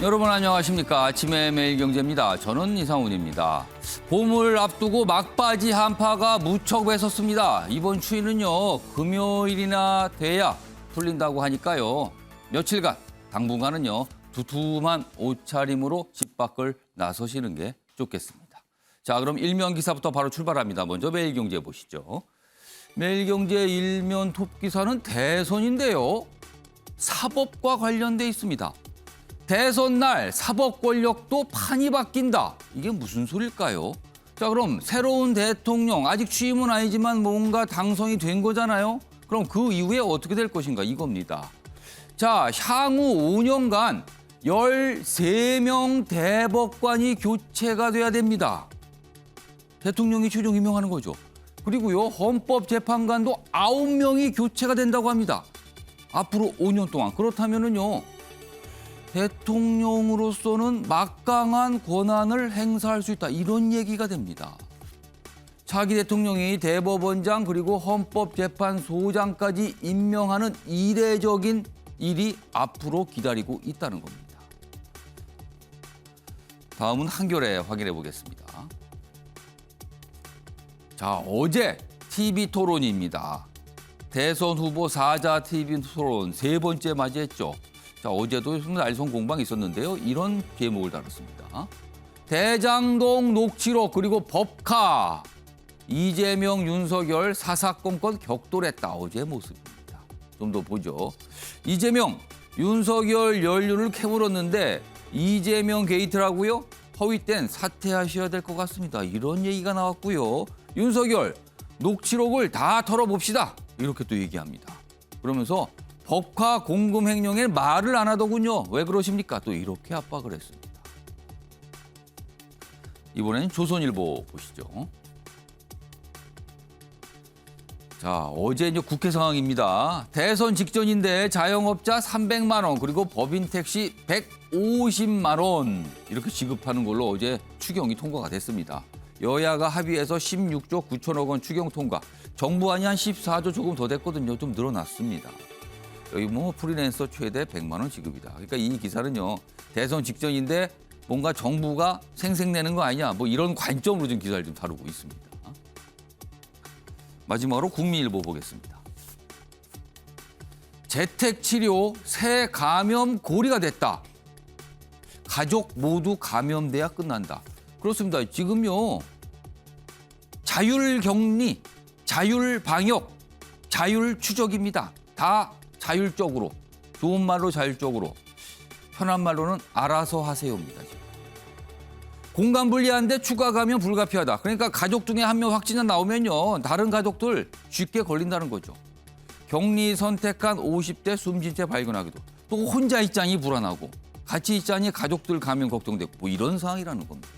여러분 안녕하십니까. 아침의 매일경제입니다. 저는 이상훈입니다. 봄을 앞두고 막바지 한파가 무척 매섭습니다. 이번 추위는요, 금요일이나 돼야 풀린다고 하니까요. 며칠간, 당분간은요, 두툼한 옷차림으로 집 밖을 나서시는 게 좋겠습니다. 자, 그럼 일면 기사부터 바로 출발합니다. 먼저 매일경제 보시죠. 매일경제 일면 톱 기사는 대선인데요. 사법과 관련돼 있습니다. 대선 날 사법 권력도 판이 바뀐다. 이게 무슨 소릴까요? 자, 그럼 새로운 대통령, 아직 취임은 아니지만 뭔가 당선이 된 거잖아요. 그럼 그 이후에 어떻게 될 것인가 이겁니다. 자, 향후 5년간 13명 대법관이 교체가 돼야 됩니다. 대통령이 최종 임명하는 거죠. 그리고요, 헌법재판관도 9명이 교체가 된다고 합니다. 앞으로 5년 동안. 그렇다면은요, 대통령으로서는 막강한 권한을 행사할 수 있다. 이런 얘기가 됩니다. 차기 대통령이 대법원장 그리고 헌법재판소장까지 임명하는 이례적인 일이 앞으로 기다리고 있다는 겁니다. 다음은 한겨레 확인해 보겠습니다. 자, 어제 TV토론입니다. 대선 후보 사자 TV토론 세 번째 맞이했죠. 자, 어제도 알선 공방이 있었는데요. 이런 제목을 달았습니다. 대장동 녹취록 그리고 법카. 이재명, 윤석열 사사건건 격돌했다. 어제 모습입니다. 좀 더 보죠. 이재명, 윤석열 연륜을 캐물었는데 이재명 게이트라고요? 허위된 사퇴하셔야 될 것 같습니다. 이런 얘기가 나왔고요. 윤석열, 녹취록을 다 털어봅시다. 이렇게 또 얘기합니다. 그러면서 법카 공금 횡령에 말을 안 하더군요. 왜 그러십니까? 또 이렇게 압박을 했습니다. 이번엔 조선일보 보시죠. 자, 어제 이제 국회 상황입니다. 대선 직전인데 자영업자 300만 원 그리고 법인 택시 150만 원 이렇게 지급하는 걸로 어제 추경이 통과가 됐습니다. 여야가 합의해서 16조 9천억 원 추경 통과. 정부안이 한 14조 조금 더 됐거든요. 좀 늘어났습니다. 여기 뭐 프리랜서 최대 100만 원 지급이다. 그러니까 이 기사는요. 대선 직전인데 뭔가 정부가 생색내는 거 아니냐. 뭐 이런 관점으로 좀 기사를 좀 다루고 있습니다. 마지막으로 국민일보 보겠습니다. 재택치료 새 감염 고리가 됐다. 가족 모두 감염돼야 끝난다. 그렇습니다. 지금요. 자율격리, 자율방역, 자율추적입니다. 다 자율적으로, 좋은 말로 자율적으로, 편한 말로는 알아서 하세요입니다. 지금. 공간 분리하는데 추가 감염 불가피하다. 그러니까 가족 중에 한 명 확진자 나오면요. 다른 가족들 쉽게 걸린다는 거죠. 격리 선택한 50대 숨진 채 발견하기도. 또 혼자 있자니 불안하고 같이 있자니 가족들 감염 걱정되고 뭐 이런 상황이라는 겁니다.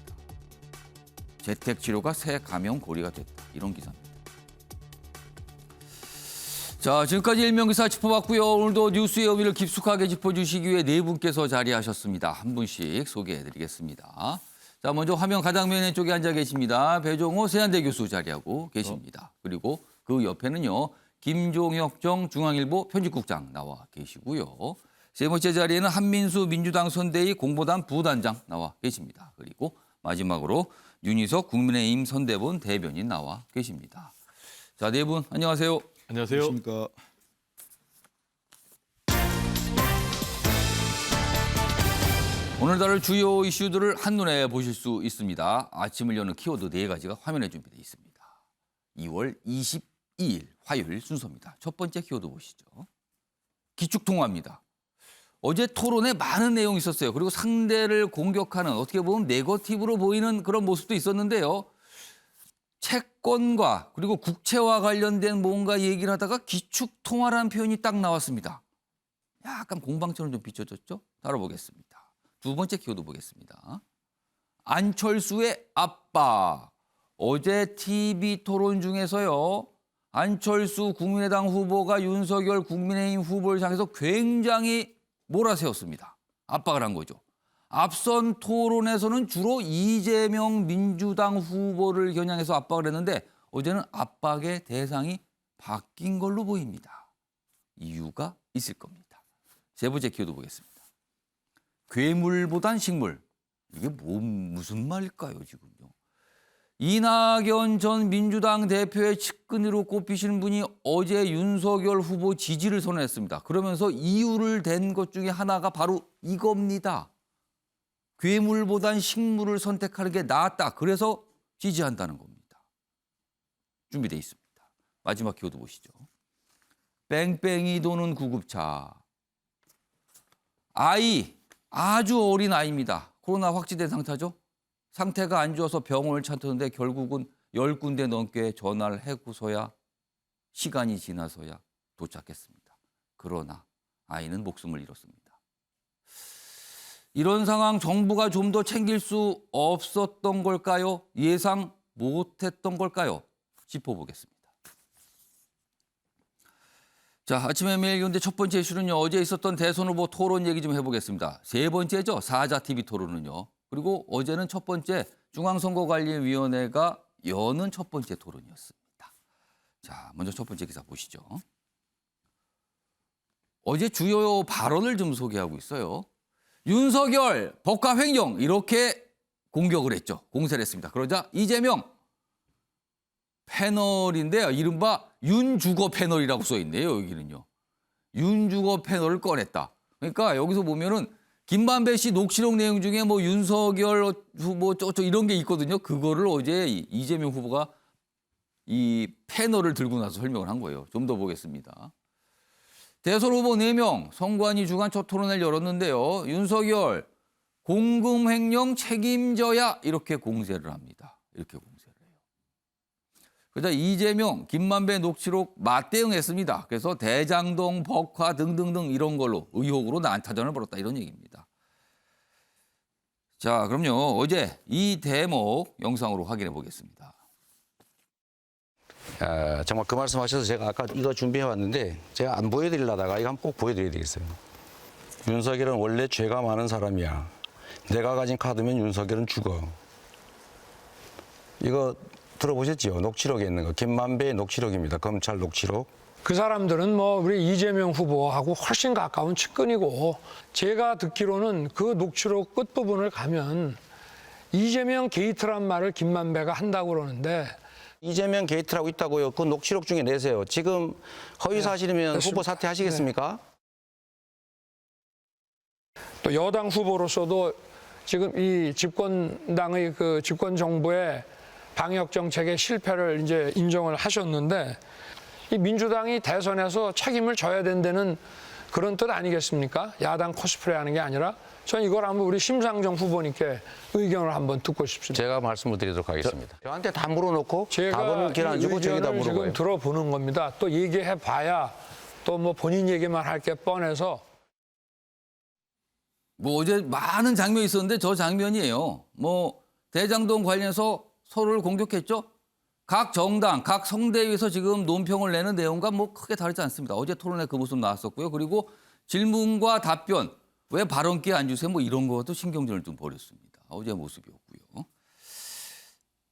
재택치료가 새 감염 고리가 됐다. 이런 기사입니다. 자, 지금까지 일명기사 짚어봤고요. 오늘도 뉴스의 의미를 깊숙하게 짚어주시기 위해 네 분께서 자리하셨습니다. 한 분씩 소개해드리겠습니다. 자, 먼저 화면 가장면 쪽에 앉아 계십니다. 배종호 세한대 교수 자리하고 계십니다. 그리고 그 옆에는요. 김종혁 정 중앙일보 편집국장 나와 계시고요. 세 번째 자리에는 한민수 민주당 선대위 공보단 부단장 나와 계십니다. 그리고 마지막으로 윤희석 국민의힘 선대본 대변인 나와 계십니다. 자, 네 분 안녕하세요. 안녕하세요. 안녕하십니까. 오늘 다룰 주요 이슈들을 한눈에 보실 수 있습니다. 아침을 여는 키워드 4가지가 화면에 준비되어 있습니다. 2월 22일 화요일 순서입니다. 첫 번째 키워드 보시죠. 기축통화입니다. 어제 토론에 많은 내용이 있었어요. 그리고 상대를 공격하는 어떻게 보면 네거티브로 보이는 그런 모습도 있었는데요. 채권과 그리고 국채와 관련된 뭔가 얘기를 하다가 기축통화라는 표현이 딱 나왔습니다. 약간 공방처럼 좀 비춰졌죠? 다뤄보겠습니다. 두 번째 키워드 보겠습니다. 안철수의 압박. 어제 TV 토론 중에서요. 안철수 국민의당 후보가 윤석열 국민의힘 후보를 향해서 굉장히 몰아세웠습니다. 압박을 한 거죠. 앞선 토론에서는 주로 이재명 민주당 후보를 겨냥해서 압박을 했는데 어제는 압박의 대상이 바뀐 걸로 보입니다. 이유가 있을 겁니다. 세 번째 키워드 보겠습니다. 괴물보단 식물. 이게 무슨 말일까요, 지금요? 이낙연 전 민주당 대표의 측근으로 꼽히시는 분이 어제 윤석열 후보 지지를 선언했습니다. 그러면서 이유를 댄 것 중에 하나가 바로 이겁니다. 괴물보단 식물을 선택하는 게 낫다. 그래서 지지한다는 겁니다. 준비돼 있습니다. 마지막 키워드 보시죠. 뺑뺑이 도는 구급차. 아이, 아주 어린 아이입니다. 코로나 확진된 상태죠. 상태가 안 좋아서 병원을 찾았는데 결국은 10군데 넘게 전화를 해고서야 시간이 지나서야 도착했습니다. 그러나 아이는 목숨을 잃었습니다. 이런 상황 정부가 좀 더 챙길 수 없었던 걸까요? 예상 못했던 걸까요? 짚어보겠습니다. 자, 아침에 매일 연대 첫 번째 이슈는요. 어제 있었던 대선 후보 토론 얘기 좀 해보겠습니다. 세 번째죠. 사자TV 토론은요. 그리고 어제는 첫 번째 중앙선거관리위원회가 여는 첫 번째 토론이었습니다. 자, 먼저 첫 번째 기사 보시죠. 어제 주요 발언을 좀 소개하고 있어요. 윤석열 법과 횡령 이렇게 공격을 했죠. 공세를 했습니다. 그러자 이재명 패널인데요. 이른바 윤주거 패널이라고 써 있네요. 여기는요. 윤주거 패널을 꺼냈다. 그러니까 여기서 보면은 김만배 씨 녹취록 내용 중에 뭐 윤석열 후보 이런 게 있거든요. 그거를 어제 이재명 후보가 이 패널을 들고 나서 설명을 한 거예요. 좀 더 보겠습니다. 대선 후보 4명 선관위 주간 첫 토론회를 열었는데요. 윤석열 공금 횡령 책임져야 이렇게 공세를 합니다. 이렇게 공세를 해요. 그러자 이재명, 김만배 녹취록 맞대응했습니다. 그래서 대장동, 벅화 등등등 이런 걸로 의혹으로 난타전을 벌였다 이런 얘기입니다. 자, 그럼요. 어제 이 대목 영상으로 확인해 보겠습니다. 정말 그 말씀하셔서 제가 아까 이거 준비해 왔는데 제가 안 보여드리려다가 이거 한번 꼭 보여드려야 되겠어요. 윤석열은 원래 죄가 많은 사람이야. 내가 가진 카드면 윤석열은 죽어. 이거 들어보셨죠? 녹취록에 있는 거. 김만배의 녹취록입니다. 검찰 녹취록. 그 사람들은 뭐 우리 이재명 후보하고 훨씬 가까운 측근이고 제가 듣기로는 그 녹취록 끝부분을 가면 이재명 게이트란 말을 김만배가 한다고 그러는데 이재명 게이트라고 있다고요. 그 녹취록 중에 내세요. 지금 허위 사실이면 후보 사퇴하시겠습니까? 또 여당 후보로서도 지금 이 집권당의 그 집권 정부의 방역 정책의 실패를 이제 인정을 하셨는데 이 민주당이 대선에서 책임을 져야 된다는 그런 뜻 아니겠습니까? 야당 코스프레 하는 게 아니라 전 이걸 한번 우리 심상정 후보님께 의견을 한번 듣고 싶습니다. 제가 말씀을 드리도록 하겠습니다. 저한테 다 물어놓고 제가 답은 길 안 주고 저기다 의견을 물어봐요. 지금 들어보는 겁니다. 또 얘기해 봐야 또 뭐 본인 얘기만 할 게 뻔해서 뭐 어제 많은 장면이 있었는데 저 장면이에요. 뭐 대장동 관련해서 서로를 공격했죠. 각 정당, 각 성대위에서 지금 논평을 내는 내용과 뭐 크게 다르지 않습니다. 어제 토론회 그 모습 나왔었고요. 그리고 질문과 답변, 왜 발언기에 안 주세요? 뭐 이런 것도 신경전을 좀 벌였습니다. 어제 모습이었고요.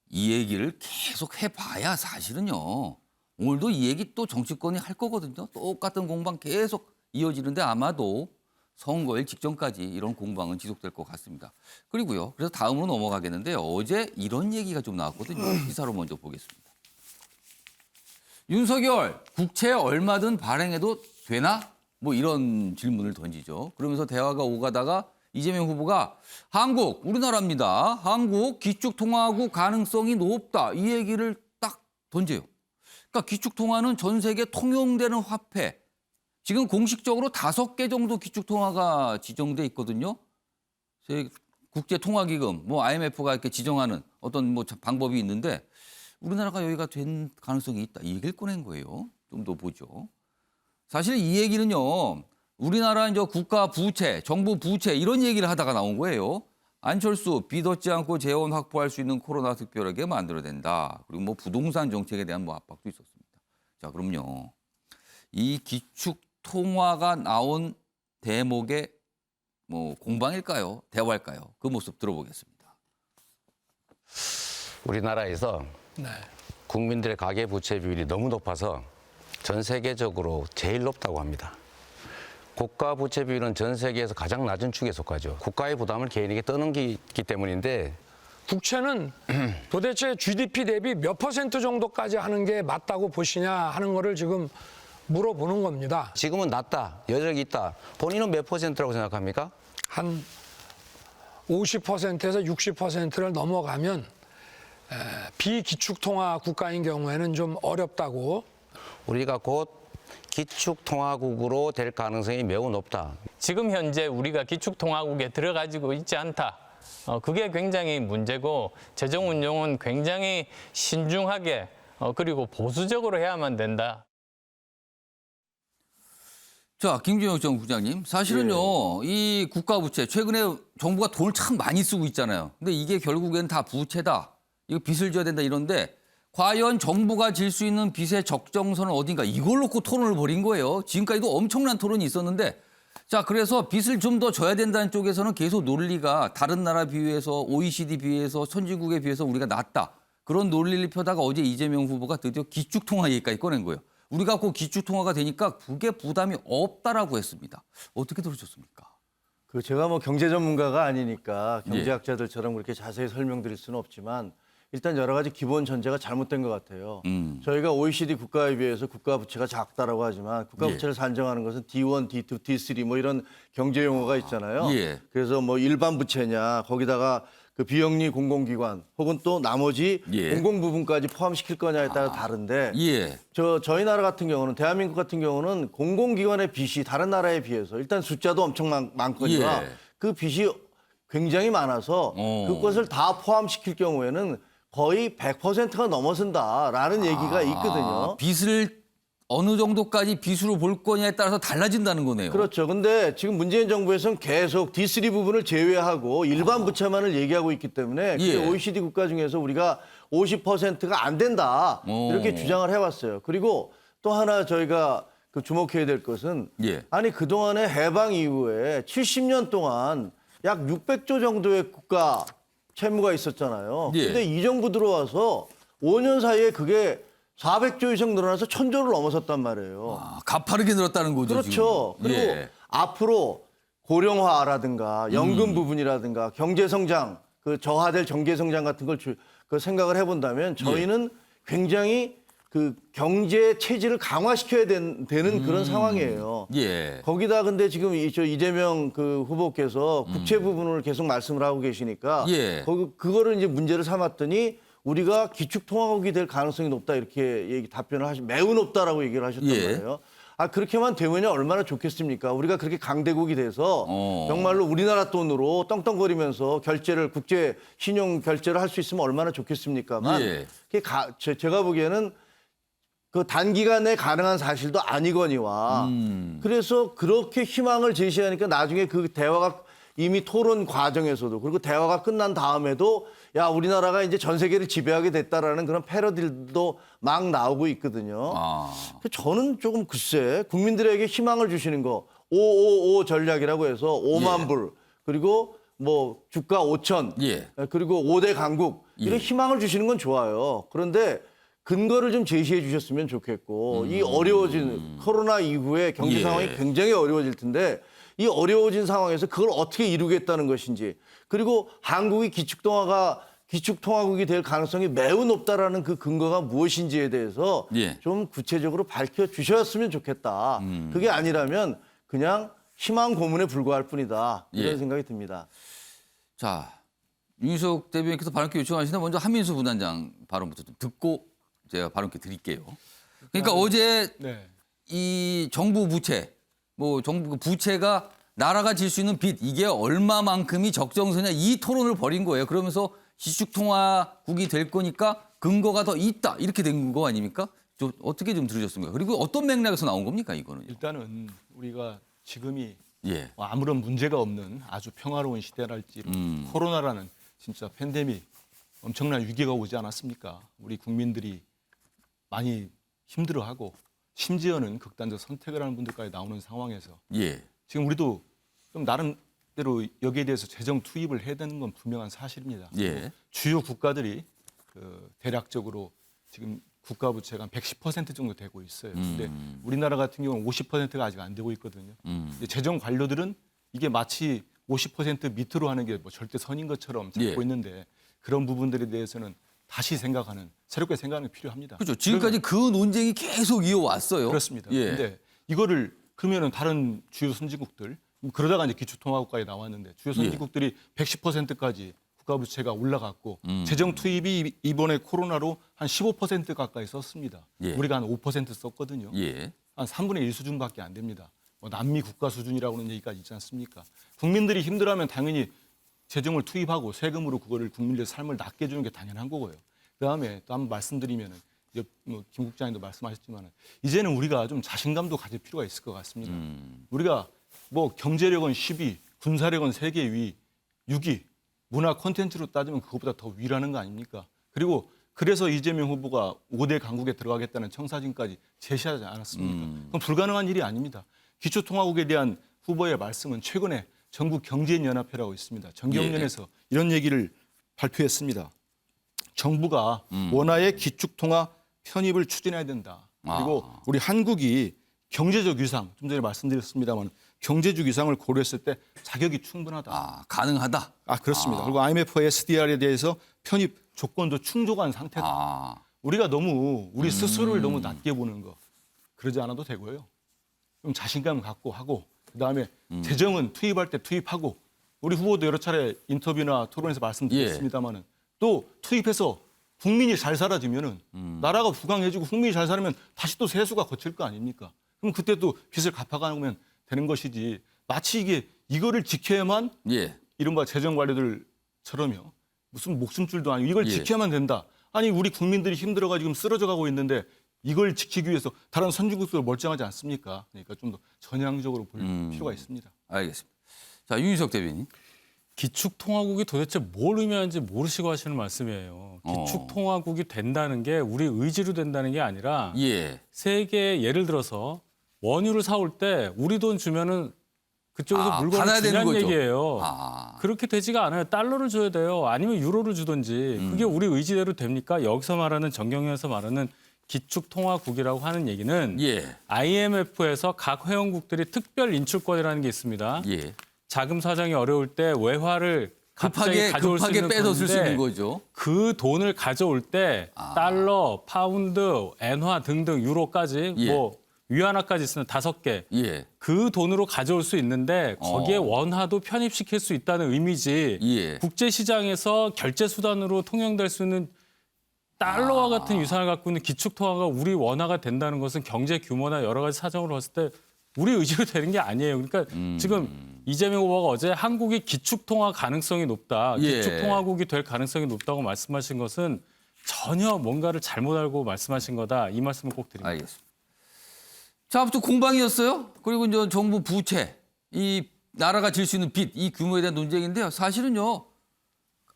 이 얘기를 계속 해봐야 사실은요. 오늘도 이 얘기 또 정치권이 할 거거든요. 똑같은 공방 계속 이어지는데 아마도 선거일 직전까지 이런 공방은 지속될 것 같습니다. 그리고요. 그래서 다음으로 넘어가겠는데요. 어제 이런 얘기가 좀 나왔거든요. 기사로 먼저 보겠습니다. 윤석열 국채 얼마든 발행해도 되나? 뭐 이런 질문을 던지죠. 그러면서 대화가 오가다가 이재명 후보가 한국, 우리나라입니다. 한국 기축통화국 가능성이 높다. 이 얘기를 딱 던져요. 그러니까 기축통화는 전 세계 통용되는 화폐. 지금 공식적으로 5개 정도 기축통화가 지정돼 있거든요. 국제통화기금, 뭐 IMF가 이렇게 지정하는 어떤 뭐 방법이 있는데 우리나라가 여기가 된 가능성이 있다. 이 얘기를 꺼낸 거예요. 좀 더 보죠. 사실 이 얘기는요. 우리나라 이제 국가 부채, 정부 부채 이런 얘기를 하다가 나온 거예요. 안철수 빚 얻지 않고 재원 확보할 수 있는 코로나 특별하게 만들어야 된다. 그리고 뭐 부동산 정책에 대한 뭐 압박도 있었습니다. 자, 그럼요. 이 기축통화가 나온 대목의 뭐 공방일까요? 대화일까요? 그 모습 들어보겠습니다. 우리나라에서 네. 국민들의 가계 부채 비율이 너무 높아서 전 세계적으로 제일 높다고 합니다. 국가 부채 비율은 전 세계에서 가장 낮은 축에 속하죠. 국가의 부담을 개인에게 떠넘기기 때문인데 국채는 도대체 GDP 대비 몇 퍼센트 정도까지 하는 게 맞다고 보시냐 하는 거를 지금 물어보는 겁니다. 지금은 낮다, 여력이 있다. 본인은 몇 %라고 생각합니까? 한 50%에서 60%를 넘어가면 비기축통화 국가인 경우에는 좀 어렵다고. 우리가 곧 기축통화국으로 될 가능성이 매우 높다. 지금 현재 우리가 기축통화국에 들어가지고 있지 않다. 그게 굉장히 문제고 재정 운용은 굉장히 신중하게 그리고 보수적으로 해야만 된다. 자, 김준영 정부장님, 사실은요, 이 국가 부채 최근에 정부가 돈을 참 많이 쓰고 있잖아요. 근데 이게 결국엔 다 부채다. 이거 빚을 져야 된다 이런데 과연 정부가 질 수 있는 빚의 적정선은 어딘가 이걸 놓고 토론을 벌인 거예요. 지금까지도 엄청난 토론이 있었는데 자, 그래서 빚을 좀 더 져야 된다는 쪽에서는 계속 논리가 다른 나라 비교해서 OECD 비교해서 선진국에 비해서 우리가 낮다. 그런 논리를 펴다가 어제 이재명 후보가 드디어 기축통화 얘기까지 꺼낸 거예요. 우리가 그 기축통화가 되니까 그게 부담이 없다라고 했습니다. 어떻게 들으셨습니까? 그 제가 뭐 경제 전문가가 아니니까 경제학자들처럼 그렇게 자세히 설명드릴 수는 없지만 일단 여러 가지 기본 전제가 잘못된 것 같아요. 저희가 OECD 국가에 비해서 국가 부채가 작다라고 하지만 국가 부채를 산정하는 것은 D1, D2, D3 뭐 이런 경제 용어가 있잖아요. 그래서 뭐 일반 부채냐 거기다가 그 비영리 공공기관 혹은 또 나머지 공공 부분까지 포함시킬 거냐에 따라 다른데 저희 나라 같은 경우는 대한민국 같은 경우는 공공기관의 빚이 다른 나라에 비해서 일단 숫자도 엄청 많거니와 그 빚이 굉장히 많아서 그것을 다 포함시킬 경우에는 거의 100%가 넘어선다라는 얘기가 있거든요. 빚을 어느 정도까지 빚으로 볼 거냐에 따라서 달라진다는 거네요. 그렇죠. 근데 지금 문재인 정부에서는 계속 D3 부분을 제외하고 일반 부채만을 얘기하고 있기 때문에 그게 OECD 국가 중에서 우리가 50%가 안 된다 이렇게 주장을 해왔어요. 그리고 또 하나 저희가 그 주목해야 될 것은 아니 그동안에 해방 이후에 70년 동안 약 600조 정도의 국가 채무가 있었잖아요. 근데 이 정부 들어와서 5년 사이에 그게 400조 이상 늘어나서 1000조를 넘어섰단 말이에요. 가파르게 늘었다는 거죠. 그렇죠. 지금. 그리고 앞으로 고령화라든가 연금 부분이라든가 경제성장, 그 저하될 경제성장 같은 걸 그 생각을 해본다면 저희는 굉장히 그 경제 체질을 강화시켜야 되는 그런 상황이에요. 거기다 근데 지금 저 이재명 그 후보께서 국채 부분을 계속 말씀을 하고 계시니까 그거를 이제 문제를 삼았더니 우리가 기축통화국이 될 가능성이 높다 이렇게 답변을 매우 높다라고 얘기를 하셨단 말이에요. 아 그렇게만 되면요 얼마나 좋겠습니까? 우리가 그렇게 강대국이 돼서 정말로 우리나라 돈으로 떵떵거리면서 결제를 국제 신용 결제를 할 수 있으면 얼마나 좋겠습니까만 제가 보기에는 그 단기간에 가능한 사실도 아니거니와 그래서 그렇게 희망을 제시하니까 나중에 그 대화가 이미 토론 과정에서도 그리고 대화가 끝난 다음에도 야 우리나라가 이제 전 세계를 지배하게 됐다라는 그런 패러디도 막 나오고 있거든요. 저는 조금 글쎄 국민들에게 희망을 주시는 거 555 전략이라고 해서 5만 불 그리고 뭐 주가 5천 그리고 5대 강국 이런 희망을 주시는 건 좋아요. 그런데 근거를 좀 제시해 주셨으면 좋겠고 이 어려워진 코로나 이후에 경제 상황이 굉장히 어려워질 텐데 이 어려워진 상황에서 그걸 어떻게 이루겠다는 것인지 그리고 한국이 기축통화국이 될 가능성이 매우 높다라는 그 근거가 무엇인지에 대해서 좀 구체적으로 밝혀주셨으면 좋겠다. 그게 아니라면 그냥 희망 고문에 불과할 뿐이다. 이런 생각이 듭니다. 자, 윤희석 대변인께서 발언기 요청하시는데 먼저 한민수 부단장 발언부터 좀 듣고 제가 발언기 드릴게요. 그러니까 어제 이 정부 부채, 뭐 정부 부채가 나라가 질 수 있는 빚 이게 얼마만큼이 적정선이냐 이 토론을 벌인 거예요. 그러면서 기축통화국이 될 거니까 근거가 더 있다 이렇게 된 거 아닙니까? 좀 어떻게 좀 들으셨습니까? 그리고 어떤 맥락에서 나온 겁니까 이거는? 일단은 우리가 지금이 아무런 문제가 없는 아주 평화로운 시대랄지 코로나라는 진짜 팬데믹 엄청난 위기가 오지 않았습니까? 우리 국민들이 많이 힘들어하고 심지어는 극단적 선택을 하는 분들까지 나오는 상황에서 지금 우리도 좀 나름대로 여기에 대해서 재정 투입을 해야 되는 건 분명한 사실입니다. 주요 국가들이 대략적으로 지금 국가 부채가 한 110% 정도 되고 있어요. 근데 우리나라 같은 경우는 50%가 아직 안 되고 있거든요. 근데 재정 관료들은 이게 마치 50% 밑으로 하는 게 뭐 절대 선인 것처럼 잡고 예. 있는데 그런 부분들에 대해서는 다시 생각하는, 새롭게 생각하는 게 필요합니다. 그렇죠. 지금까지 그 논쟁이 계속 이어왔어요. 그렇습니다. 예. 근데 이거를 그러면은 다른 주요 선진국들, 그러다가 이제 기초통화국까지 나왔는데 주요 선진국들이 110%까지 국가 부채가 올라갔고 재정 투입이 이번에 코로나로 한 15% 가까이 썼습니다. 예. 우리가 한 5% 썼거든요. 예. 한 3분의 1 수준밖에 안 됩니다. 뭐 남미 국가 수준이라고 하는 얘기가 있지 않습니까? 국민들이 힘들어하면 당연히 재정을 투입하고 세금으로 그거를 국민들의 삶을 낫게 해주는 게 당연한 거고요. 그다음에 또 한번 말씀드리면은 뭐 김 국장님도 말씀하셨지만은 이제는 우리가 좀 자신감도 가질 필요가 있을 것 같습니다. 우리가 뭐 경제력은 10위, 군사력은 세계 위, 6위, 문화 콘텐츠로 따지면 그것보다 더 위라는 거 아닙니까? 그리고 그래서 이재명 후보가 5대 강국에 들어가겠다는 청사진까지 제시하지 않았습니까? 그건 불가능한 일이 아닙니다. 기초통화국에 대한 후보의 말씀은 최근에 전국경제인연합회라고 있습니다. 정경련에서 이런 얘기를 발표했습니다. 정부가 원화의 기축통화 편입을 추진해야 된다. 그리고 우리 한국이 경제적 위상, 좀 전에 말씀드렸습니다만 경제적 위상을 고려했을 때 자격이 충분하다. 가능하다. 그렇습니다. 그리고 IMF, SDR에 대해서 편입 조건도 충족한 상태다. 우리가 너무 우리 스스로를 너무 낮게 보는 거 그러지 않아도 되고요. 좀 자신감 갖고 하고 그다음에 재정은 투입할 때 투입하고 우리 후보도 여러 차례 인터뷰나 토론에서 말씀드렸습니다마는 또 투입해서 국민이 잘 살아지면은 나라가 부강해지고 국민이 잘 살면 다시 또 세수가 거칠 거 아닙니까? 그럼 그때 또 빚을 갚아가면 되는 것이지 마치 이거를 지켜야만 이른바 재정 관료들처럼요. 무슨 목숨줄도 아니고 이걸 지켜야만 된다. 아니 우리 국민들이 힘들어가지고 지금 쓰러져가고 있는데 이걸 지키기 위해서 다른 선진국도 멀쩡하지 않습니까? 그러니까 좀 더 전향적으로 볼 필요가 있습니다. 알겠습니다. 자, 윤희석 대변인. 기축통화국이 도대체 뭘 의미하는지 모르시고 하시는 말씀이에요. 기축통화국이 된다는 게 우리 의지로 된다는 게 아니라 세계 예를 들어서 원유를 사올 때 우리 돈 주면은 그쪽에서 물건을 주냐는 얘기예요. 그렇게 되지가 않아요. 달러를 줘야 돼요. 아니면 유로를 주든지. 그게 우리 의지대로 됩니까? 여기서 말하는 정경련에서 말하는 기축통화국이라고 하는 얘기는 IMF에서 각 회원국들이 특별 인출권이라는 게 있습니다. 자금 사정이 어려울 때 외화를 갑자기 가져올 수 있는 빼서 쓸 수 있는 건데 거죠. 그 돈을 가져올 때 달러, 파운드, 엔화 등등 유로까지 뭐 위안화까지 있으면 5개. 그 돈으로 가져올 수 있는데 거기에 원화도 편입시킬 수 있다는 의미지. 국제시장에서 결제 수단으로 통용될 수 있는 달러와 같은 유산을 갖고 있는 기축통화가 우리 원화가 된다는 것은 경제 규모나 여러 가지 사정으로 봤을 때 우리 의지로 되는 게 아니에요. 그러니까 지금 이재명 후보가 어제 한국이 기축통화 가능성이 높다. 기축통화국이 될 가능성이 높다고 말씀하신 것은 전혀 뭔가를 잘못 알고 말씀하신 거다. 이 말씀을 꼭 드립니다. 알겠습니다. 자, 아무튼 공방이었어요. 그리고 이제 정부 부채, 이 나라가 질 수 있는 빚, 이 규모에 대한 논쟁인데요. 사실은요.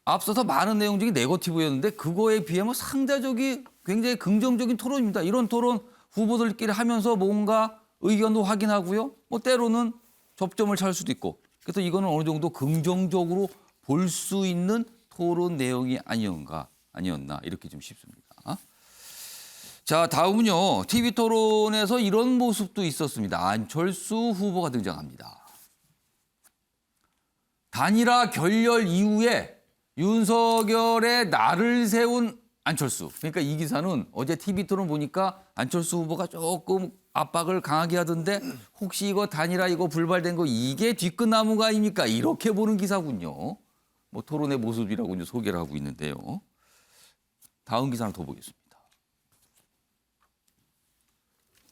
앞서서 많은 내용 중에 네거티브였는데 그거에 비하면 상대적이 굉장히 긍정적인 토론입니다. 이런 토론 후보들끼리 하면서 뭔가 의견도 확인하고요. 뭐 때로는 접점을 찾을 수도 있고. 그래서 이거는 어느 정도 긍정적으로 볼 수 있는 토론 내용이 아니었나 이렇게 좀 싶습니다. 자, 다음은요. TV토론에서 이런 모습도 있었습니다. 안철수 후보가 등장합니다. 단일화 결렬 이후에 윤석열의 날을 세운 안철수. 그러니까 이 기사는 어제 TV토론 보니까 안철수 후보가 조금 압박을 강하게 하던데 혹시 이거 단일화 이거 불발된 거 이게 뒤끝나무가 아닙니까? 이렇게 보는 기사군요. 뭐 토론의 모습이라고 이제 소개를 하고 있는데요. 다음 기사를 더 보겠습니다.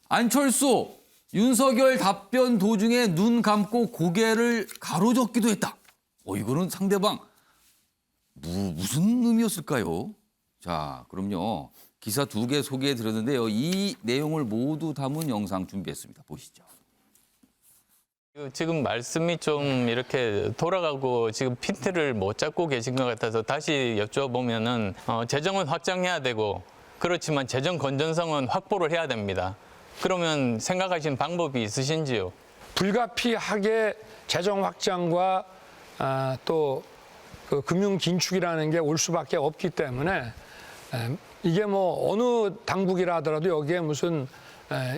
안철수, 윤석열 답변 도중에 눈 감고 고개를 가로젓기도 했다. 이거는 상대방 무슨 의미였을까요? 자, 그럼요. 기사 2개 소개해 드렸는데요. 이 내용을 모두 담은 영상 준비했습니다. 보시죠. 지금 말씀이 좀 이렇게 돌아가고 지금 핀트를 못 잡고 계신 것 같아서 다시 여쭤보면은 재정은 확장해야 되고 그렇지만 재정 건전성은 확보를 해야 됩니다. 그러면 생각하신 방법이 있으신지요? 불가피하게 재정 확장과 또 그 금융 긴축이라는 게 올 수밖에 없기 때문에 이게 뭐 어느 당국이라 하더라도 여기에 무슨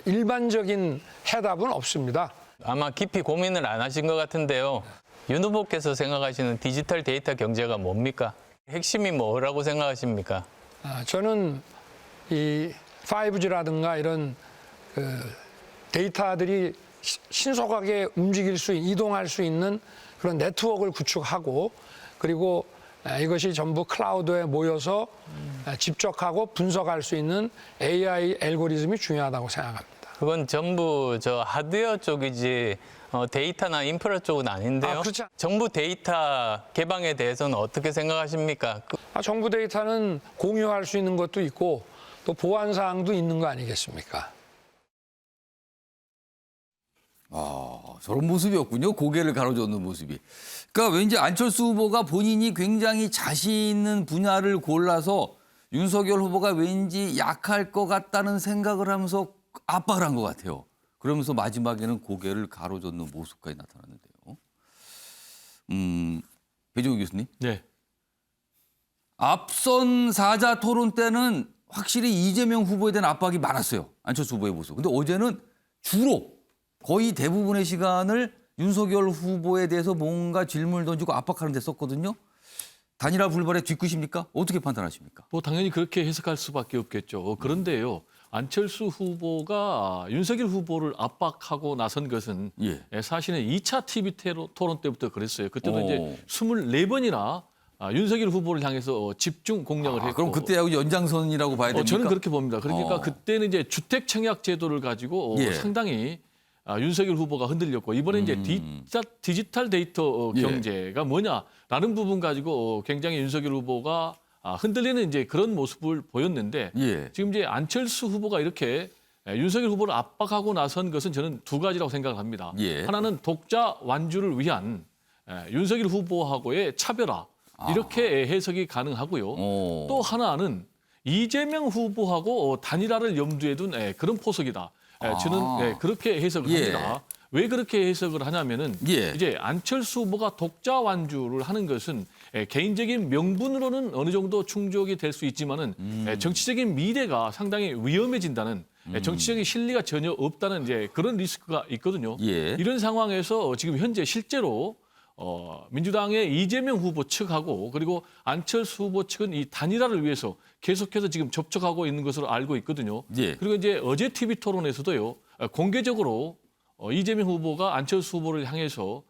일반적인 해답은 없습니다. 아마 깊이 고민을 안 하신 것 같은데요. 윤 후보께서 생각하시는 디지털 데이터 경제가 뭡니까? 핵심이 뭐라고 생각하십니까? 저는 이 5G라든가 이런 그 데이터들이 신속하게 움직일 수, 이동할 수 있는 그런 네트워크를 구축하고 그리고 이것이 전부 클라우드에 모여서 집적하고 분석할 수 있는 AI 알고리즘이 중요하다고 생각합니다. 그건 전부 저 하드웨어 쪽이지 데이터나 인프라 쪽은 아닌데요. 그렇지 않- 정부 데이터 개방에 대해서는 어떻게 생각하십니까? 정부 데이터는 공유할 수 있는 것도 있고 또 보안 사항도 있는 거 아니겠습니까? 저런 모습이었군요. 고개를 가로젓는 모습이. 그러니까 왠지 안철수 후보가 본인이 굉장히 자신 있는 분야를 골라서 윤석열 후보가 왠지 약할 것 같다는 생각을 하면서 압박을 한 것 같아요. 그러면서 마지막에는 고개를 가로젓는 모습까지 나타났는데요. 배종우 교수님. 네. 앞선 사자 토론 때는 확실히 이재명 후보에 대한 압박이 많았어요. 안철수 후보의 모습. 근데 어제는 주로 거의 대부분의 시간을 윤석열 후보에 대해서 뭔가 질문을 던지고 압박하는 데 썼거든요. 단일화 불발의 뒤끝입니까? 어떻게 판단하십니까? 뭐 당연히 그렇게 해석할 수밖에 없겠죠. 그런데요. 안철수 후보가 윤석열 후보를 압박하고 나선 것은 사실은 2차 TV 토론 때부터 그랬어요. 그때도 이제 24번이나 윤석열 후보를 향해서 집중 공략을 했고. 그럼 그때하고 연장선이라고 봐야 됩니까? 저는 그렇게 봅니다. 그러니까 그때는 이제 주택 청약 제도를 가지고 상당히 윤석열 후보가 흔들렸고 이번에 이제 디지털 데이터 경제가 뭐냐라는 부분 가지고 굉장히 윤석열 후보가 흔들리는 이제 그런 모습을 보였는데 지금 이제 안철수 후보가 이렇게 윤석열 후보를 압박하고 나선 것은 저는 두 가지라고 생각을 합니다. 하나는 독자 완주를 위한 윤석열 후보하고의 차별화 이렇게 해석이 가능하고요. 또 하나는 이재명 후보하고 단일화를 염두에 둔 그런 포석이다. 저는 그렇게 해석을 합니다. 왜 그렇게 해석을 하냐면은 이제 안철수 후보가 독자 완주를 하는 것은 개인적인 명분으로는 어느 정도 충족이 될 수 있지만은 정치적인 미래가 상당히 위험해진다는 정치적인 실리가 전혀 없다는 이제 그런 리스크가 있거든요. 이런 상황에서 지금 현재 실제로 민주당의 이재명 후보 측하고 그리고 안철수 후보 측은 이 단일화를 위해서 계속해서 지금 접촉하고 있는 것으로 알고 있거든요. 그리고 이제 어제 TV 토론에서도요 공개적으로 이재명 후보가 안철수 후보를 향해서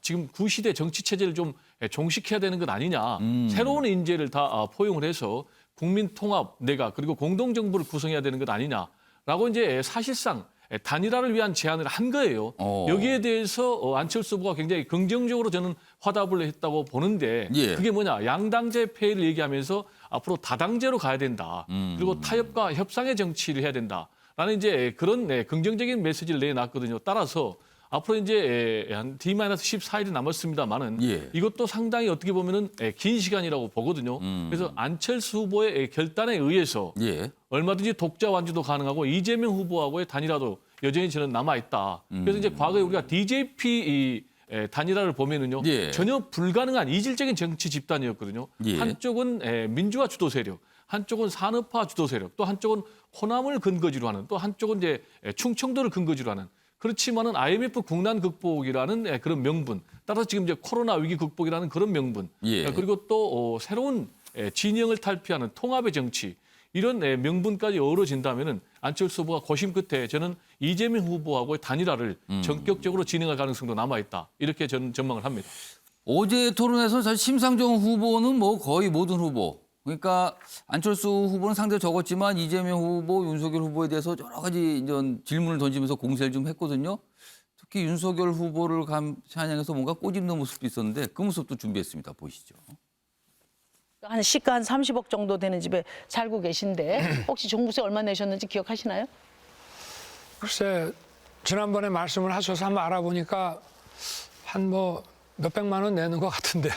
지금 구시대 정치 체제를 좀 종식해야 되는 것 아니냐. 새로운 인재를 다 포용을 해서 국민 통합 내각 그리고 공동 정부를 구성해야 되는 것 아니냐라고 이제 사실상 단일화를 위한 제안을 한 거예요. 여기에 대해서 안철수 후보가 굉장히 긍정적으로 저는 화답을 했다고 보는데 그게 뭐냐. 양당제 폐해를 얘기하면서 앞으로 다당제로 가야 된다. 그리고 타협과 협상의 정치를 해야 된다. 라는 이제 그런 긍정적인 메시지를 내놨거든요. 따라서 앞으로 이제 한 D-14일이 남았습니다만은 이것도 상당히 어떻게 보면은 긴 시간이라고 보거든요. 그래서 안철수 후보의 결단에 의해서 얼마든지 독자 완주도 가능하고 이재명 후보하고의 단일화도 여전히 저는 남아 있다. 그래서 이제 과거에 우리가 DJP 단일화를 보면은요 전혀 불가능한 이질적인 정치 집단이었거든요. 한쪽은 민주화 주도 세력, 한쪽은 산업화 주도 세력, 또 한쪽은 호남을 근거지로 하는, 또 한쪽은 이제 충청도를 근거지로 하는. 그렇지만은 IMF 국난 극복이라는 그런 명분, 따라서 지금 이제 코로나 위기 극복이라는 그런 명분, 그리고 또 새로운 진영을 탈피하는 통합의 정치 이런 명분까지 어우러진다면은 안철수 후보가 고심 끝에 저는 이재명 후보하고의 단일화를 전격적으로 진행할 가능성도 남아 있다 이렇게 저는 전망을 합니다. 어제 토론에서 사실 심상정 후보는 뭐 거의 모든 후보. 그러니까 안철수 후보는 상대가 적었지만 이재명 후보, 윤석열 후보에 대해서 여러 가지 이런 질문을 던지면서 공세를 좀 했거든요. 특히 윤석열 후보를 겨냥해서 뭔가 꼬집는 모습도 있었는데 그 모습도 준비했습니다. 보시죠. 한 시가 한 30억 정도 되는 집에 살고 계신데 혹시 종부세 얼마 내셨는지 기억하시나요? 글쎄 지난번에 말씀을 하셔서 한번 알아보니까 한 뭐 몇백만 원 내는 것 같은데요.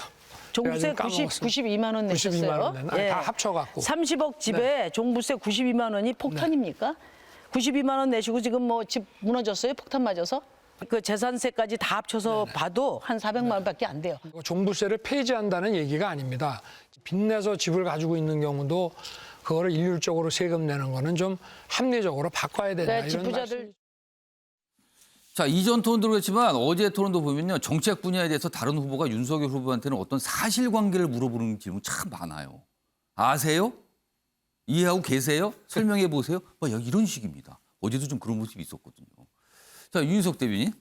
종부세 92만 원 내셨어요. 92만 원 내는 다 합쳐갖고. 30억 집에 종부세 92만 원이 폭탄입니까? 92만 원 내시고 지금 뭐 집 무너졌어요? 폭탄 맞아서? 그 재산세까지 다 합쳐서 봐도 한 400만 원밖에 안 돼요. 종부세를 폐지한다는 얘기가 아닙니다. 빚내서 집을 가지고 있는 경우도 그거를 일률적으로 세금 내는 거는 좀 합리적으로 바꿔야 된다. 네, 이런 지부자들 말씀. 자, 이전 토론도 그렇지만 어제 토론도 보면요. 정책 분야에 대해서 다른 후보가 윤석열 후보한테는 어떤 사실관계를 물어보는 질문 참 많아요. 아세요? 이해하고 계세요? 설명해 보세요? 막 이런 식입니다. 어제도 좀 그런 모습이 있었거든요. 자, 윤석 대변인.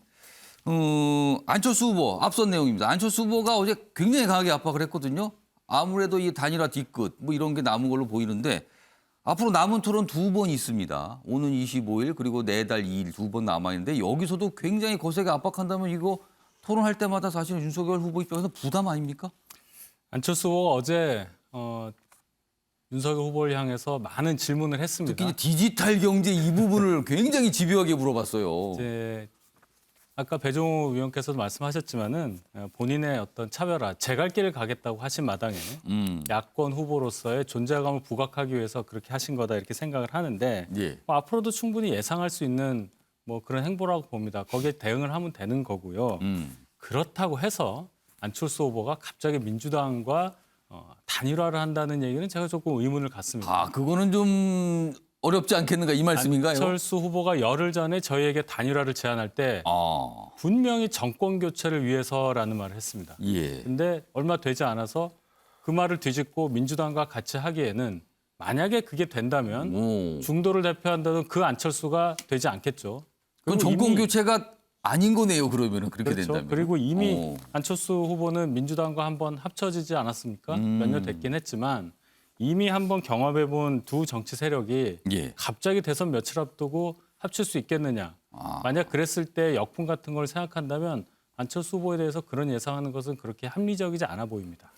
안철수 후보 앞선 내용입니다. 안철수 후보가 어제 굉장히 강하게 압박을 했거든요. 아무래도 이 단일화 뒤끝 뭐 이런 게 남은 걸로 보이는데 앞으로 남은 토론 2번 있습니다. 오는 25일 그리고 내달 2일 2번 남아있는데 여기서도 굉장히 거세게 압박한다면 이거 토론할 때마다 사실은 윤석열 후보 입장에서 부담 아닙니까? 안철수 후보가 어제 윤석열 후보를 향해서 많은 질문을 했습니다. 특히 디지털 경제 이 부분을 굉장히 집요하게 물어봤어요. 이제 아까 배종우 의원께서도 말씀하셨지만은 본인의 어떤 차별화, 제갈 길을 가겠다고 하신 마당에 야권 후보로서의 존재감을 부각하기 위해서 그렇게 하신 거다 이렇게 생각을 하는데 예. 뭐 앞으로도 충분히 예상할 수 있는 뭐 그런 행보라고 봅니다. 거기에 대응을 하면 되는 거고요. 그렇다고 해서 안철수 후보가 갑자기 민주당과 단일화를 한다는 얘기는 제가 조금 의문을 갖습니다. 아, 그거는 좀 어렵지 않겠는가 이 말씀인가요? 안철수 후보가 열흘 전에 저희에게 단일화를 제안할 때 분명히 정권 교체를 위해서라는 말을 했습니다. 예. 근데 얼마 되지 않아서 그 말을 뒤집고 민주당과 같이 하기에는 만약에 그게 된다면 중도를 대표한다는 그 안철수가 되지 않겠죠. 그럼 그리고 정권 이미- 교체가 아닌 거네요. 그러면은 그렇게 그렇죠. 된다면. 그리고 이미 안철수 후보는 민주당과 한번 합쳐지지 않았습니까? 몇 년 됐긴 했지만 이미 한번 경험해본 두 정치 세력이 예. 갑자기 대선 며칠 앞두고 합칠 수 있겠느냐. 만약 그랬을 때 역풍 같은 걸 생각한다면 안철수 후보에 대해서 그런 예상하는 것은 그렇게 합리적이지 않아 보입니다.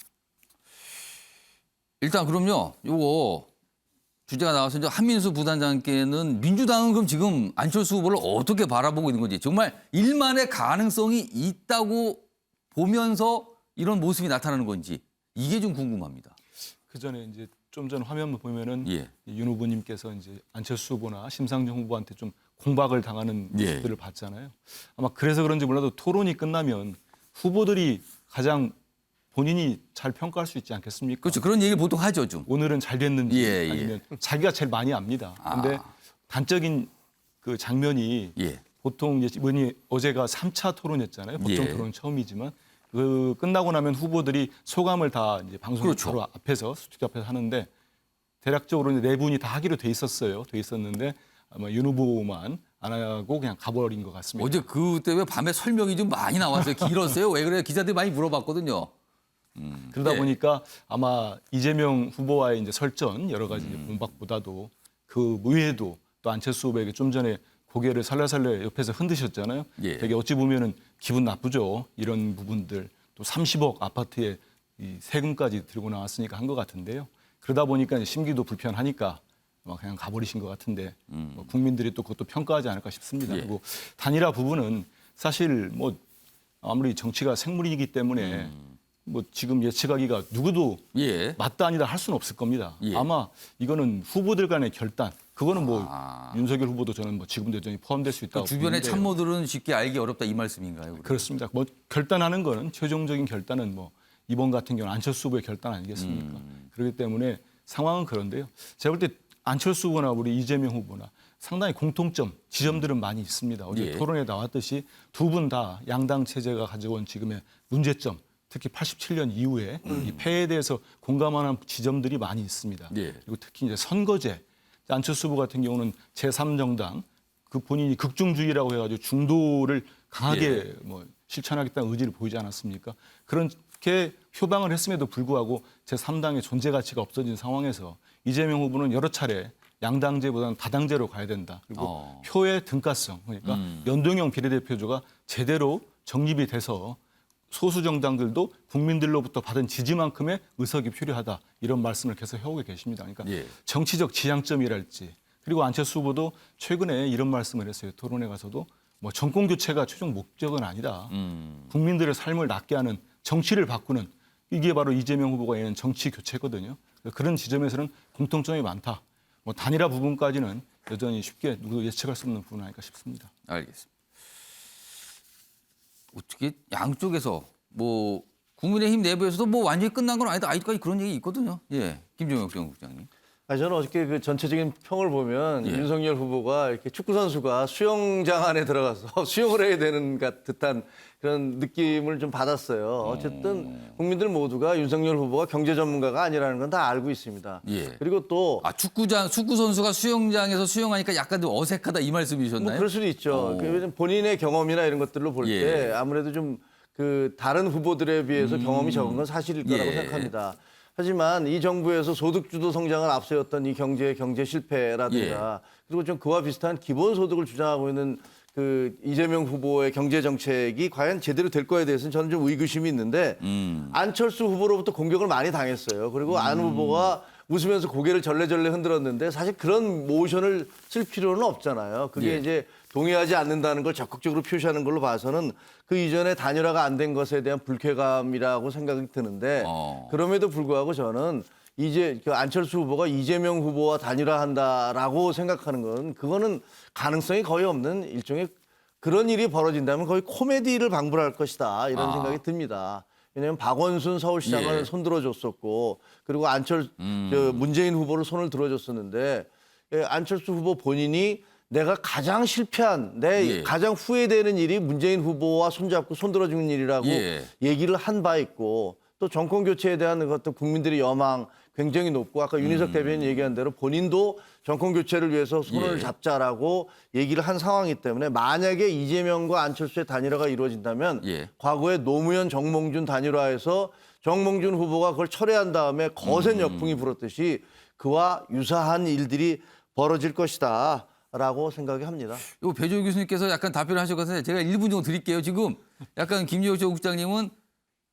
일단 그럼요. 요거 주제가 나와서 이제 한민수 부단장께는 민주당은 그럼 지금 안철수 후보를 어떻게 바라보고 있는 건지 정말 일만의 가능성이 있다고 보면서 이런 모습이 나타나는 건지 이게 좀 궁금합니다. 그 전에 이제 좀 전 화면 보면은 예. 윤 후보님께서 이제 안철수 후보나 심상정 후보한테 좀 공박을 당하는 예. 모습들을 봤잖아요. 아마 그래서 그런지 몰라도 토론이 끝나면 후보들이 가장 본인이 잘 평가할 수 있지 않겠습니까? 그렇죠. 그런 얘기를 보통 하죠, 좀. 오늘은 잘 됐는지 예, 예. 아니면 자기가 제일 많이 압니다. 근데 단적인 그 장면이 예. 보통 이제 이번이 어제가 3차 토론이었잖아요. 보통 예. 토론은 처음이지만 그 끝나고 나면 후보들이 소감을 다 이제 방송 그렇죠. 바로 앞에서 수축 앞에서 하는데 대략적으로 이제 네 분이 다 하기로 돼 있었어요. 돼 있었는데 아마 윤 후보만 안 하고 그냥 가버린 것 같습니다. 어제 그때 왜 밤에 설명이 좀 많이 나왔어요. 길었어요. 왜 그래요? 기자들이 많이 물어봤거든요. 그러다 예. 보니까 아마 이재명 후보와의 이제 설전 여러 가지 공박보다도 그 외에도 또 안철수 후보에게 좀 전에 고개를 살려살려 옆에서 흔드셨잖아요. 예. 되게 어찌 보면은 기분 나쁘죠. 이런 부분들 또 30억 아파트에 이 세금까지 들고 나왔으니까 한 것 같은데요. 그러다 보니까 이제 심기도 불편하니까 아마 그냥 가버리신 것 같은데 뭐 국민들이 또 그것도 평가하지 않을까 싶습니다. 예. 그리고 단일화 부분은 사실 뭐 아무리 정치가 생물이기 때문에 뭐 지금 예측하기가 누구도 예. 맞다 아니다 할 수는 없을 겁니다. 예. 아마 이거는 후보들 간의 결단. 그거는 뭐 윤석열 후보도 저는 뭐 지금 대전이 포함될 수 있다고 주변의 보는데요. 참모들은 쉽게 알기 어렵다 이 말씀인가요? 그렇습니다. 뭐 결단하는 거는 최종적인 결단은 뭐 이번 같은 경우는 안철수 후보의 결단 아니겠습니까? 그렇기 때문에 상황은 그런데요. 제가 볼 때 안철수 후보나 우리 이재명 후보나 상당히 공통점, 지점들은 많이 있습니다. 어제 예. 토론에 나왔듯이 두 분 다 양당 체제가 가져온 지금의 문제점, 특히 87년 이후에 이 폐해에 대해서 공감하는 지점들이 많이 있습니다. 예. 그리고 특히 이제 선거제, 안철수 후보 같은 경우는 제3정당, 그 본인이 극중주의라고 해가지고 중도를 강하게 뭐 실천하겠다는 의지를 보이지 않았습니까? 그렇게 표방을 했음에도 불구하고 제3당의 존재 가치가 없어진 상황에서 이재명 후보는 여러 차례 양당제보다는 다당제로 가야 된다. 그리고 표의 등가성, 그러니까 연동형 비례대표제가 제대로 정립이 돼서 소수 정당들도 국민들로부터 받은 지지만큼의 의석이 필요하다. 이런 말씀을 계속 해오고 계십니다. 그러니까 예. 정치적 지향점이랄지 그리고 안철수 후보도 최근에 이런 말씀을 했어요. 토론에 가서도 뭐 정권 교체가 최종 목적은 아니다. 국민들의 삶을 낫게 하는 정치를 바꾸는 이게 바로 이재명 후보가 얘기하는 정치 교체거든요. 그런 지점에서는 공통점이 많다. 뭐 단일화 부분까지는 여전히 쉽게 누구도 예측할 수 없는 부분 아닐까 싶습니다. 알겠습니다. 어떻게 양쪽에서 뭐 국민의힘 내부에서도 뭐 완전히 끝난 건 아니다. 아직까지 그런 얘기 있거든요. 예, 김종혁 정국장님. 저는 어저께 그 전체적인 평을 보면 윤석열 후보가 이렇게 축구 선수가 수영장 안에 들어가서 수영을 해야 되는 듯한 그런 느낌을 좀 받았어요. 어쨌든 국민들 모두가 윤석열 후보가 경제 전문가가 아니라는 건 다 알고 있습니다. 그리고 또 축구 선수가 수영장에서 수영하니까 약간 좀 어색하다 이 말씀이셨나요? 뭐 그럴 수도 있죠. 왜냐면 본인의 경험이나 이런 것들로 볼 때 아무래도 좀 그 다른 후보들에 비해서 경험이 적은 건 사실일 거라고 생각합니다. 하지만 이 정부에서 소득주도 성장을 앞세웠던 이 경제 실패라든가 그리고 좀 그와 비슷한 기본소득을 주장하고 있는 그 이재명 후보의 경제 정책이 과연 제대로 될 거에 대해서는 저는 좀 의구심이 있는데 안철수 후보로부터 공격을 많이 당했어요. 그리고 안 후보가 웃으면서 고개를 절레절레 흔들었는데 사실 그런 모션을 쓸 필요는 없잖아요. 그게 이제 동의하지 않는다는 걸 적극적으로 표시하는 걸로 봐서는 그 이전에 단일화가 안 된 것에 대한 불쾌감이라고 생각이 드는데 그럼에도 불구하고 저는 이제 그 안철수 후보가 이재명 후보와 단일화한다라고 생각하는 건 그거는 가능성이 거의 없는 일종의 그런 일이 벌어진다면 거의 코미디를 방불할 것이다 이런 생각이 듭니다. 왜냐하면 박원순 서울시장을 손들어 줬었고 그리고 문재인 후보를 손을 들어줬었는데 안철수 후보 본인이 내가 가장 실패한 가장 후회되는 일이 문재인 후보와 손잡고 손들어주는 일이라고 얘기를 한 바 있고 또 정권 교체에 대한 어떤 국민들의 여망 굉장히 높고 아까 윤희석 대변인 얘기한 대로 본인도 정권 교체를 위해서 손을 잡자라고 얘기를 한 상황이기 때문에 만약에 이재명과 안철수의 단일화가 이루어진다면 과거에 노무현 정몽준 단일화에서 정몽준 후보가 그걸 철회한 다음에 거센 역풍이 불었듯이 그와 유사한 일들이 벌어질 것이다. 라고 생각이 합니다. 이거 배조 교수님께서 약간 답변을 하셨거든요. 제가 1분 정도 드릴게요. 지금 약간 김여정 국장님은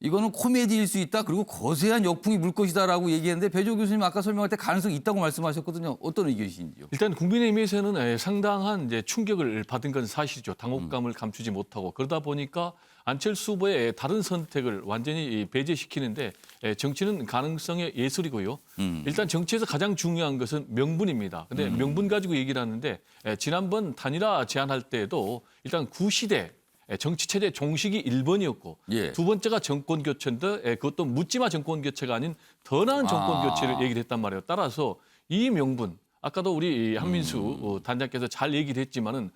이거는 코미디일 수 있다. 그리고 거세한 역풍이 불 것이다라고 얘기했는데 배조 교수님 아까 설명할 때 가능성이 있다고 말씀하셨거든요. 어떤 의견이신지요? 일단 국민의힘에서는 상당한 이제 충격을 받은 건 사실이죠. 당혹감을 감추지 못하고 그러다 보니까 안철수 후보의 다른 선택을 완전히 배제시키는데 정치는 가능성의 예술이고요. 일단 정치에서 가장 중요한 것은 명분입니다. 근데 명분 가지고 얘기를 하는데 지난번 단일화 제안할 때에도 일단 구시대 정치체제 종식이 1번이었고 두 번째가 정권 교체인데 그것도 묻지마 정권 교체가 아닌 더 나은 정권 교체를 얘기를 했단 말이에요. 따라서 이 명분 아까도 우리 한민수 단장께서 잘 얘기를 했지만은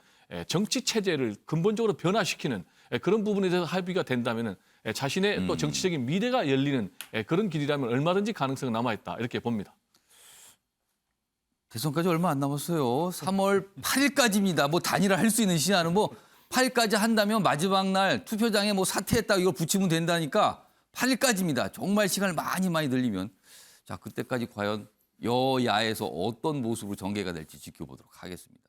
정치체제를 근본적으로 변화시키는 그런 부분에 대해서 합의가 된다면은 자신의 또 정치적인 미래가 열리는 그런 길이라면 얼마든지 가능성은 남아있다 이렇게 봅니다. 대선까지 얼마 안 남았어요. 3월 8일까지입니다. 뭐 단일화 할 수 있는 시한은 뭐 8일까지 한다면 마지막 날 투표장에 뭐 사퇴했다 이걸 붙이면 된다니까 8일까지입니다. 정말 시간을 많이 늘리면 자 그때까지 과연 여야에서 어떤 모습으로 전개가 될지 지켜보도록 하겠습니다.